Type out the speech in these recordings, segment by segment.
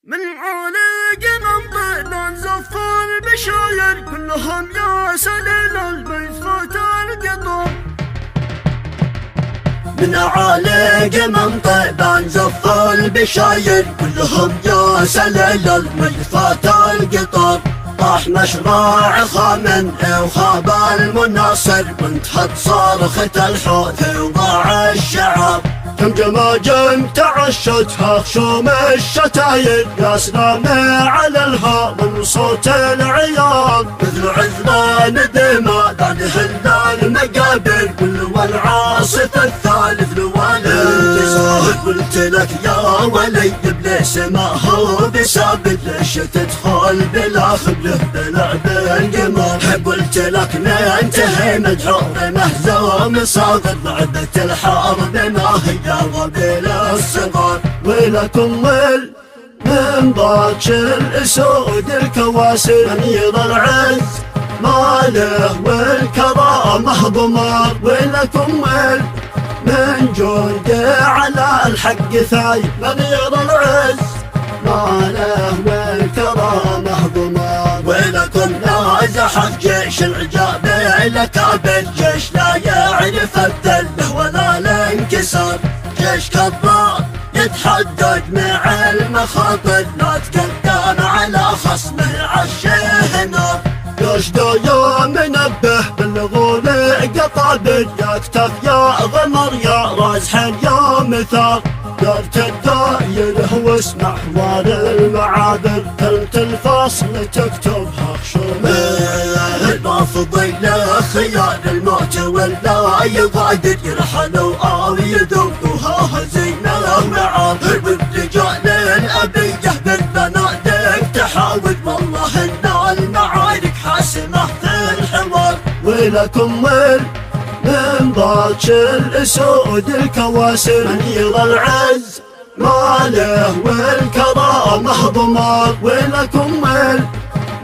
من عالق منطق زفار بشاير كلهم يا سليل البيت فات القطر. من عالق منطق زفار بشاير كلهم يا سليل البيت فات القطر. طاح مشروع خامن وخاب المناصر وانتهت صارخة الحوث وضاع الشعب. جمجم تعشتها خشوم الشتاير يا سلام على الها من صوت العيال. مثل عذبان دماء بعد هل المقابر والعاصف الثالث الوالد. قلت لك يا ولي ابليس ما هو بسابق ليش تدخل بلا خبله بلعب القمر. قلت لك ننتهي مدحور مهزوم صاغر لعبة الحرب ما هي وبيل الصغار. ولكم ظل من باكر الاسود الكواسر من يرى العز ماله والكرامه ضمار. ولكم ظل من جنده على الحق ثايب من يرى العز ماله والكرامه ضمار. ولكم نازح جيش العجاب لكابل جيش لا يعرف الذله ولا الانكسار. جيش كبار يتحدد مع المخاطر لا تقدم على خصمه عشه نار. جيش دايا منبه بالغول قطابل يا اكتف يا غمر يا رازحن يا مثار. دارت الدايره واسمع حوار المعابر كلمة الفصل تكتبها خشومه. المافضي له خيار الموت ولا يغادر يرحلوا او يذوقوها هزيمه معار. بالرجال الابيه بالبنادق تحاول والله ان المعارك حاسمه في الحوار. ولكم ظل من باكر الاسود الكواسر من يرى العز ماله والكرامه ضمار. ولكم ظل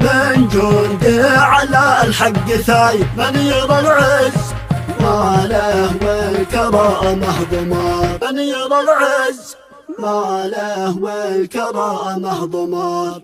من جنده على الحق ثايب من يرى العز ماله والكرامه ضمار. من يرى العز ماله والكرامه ضمار.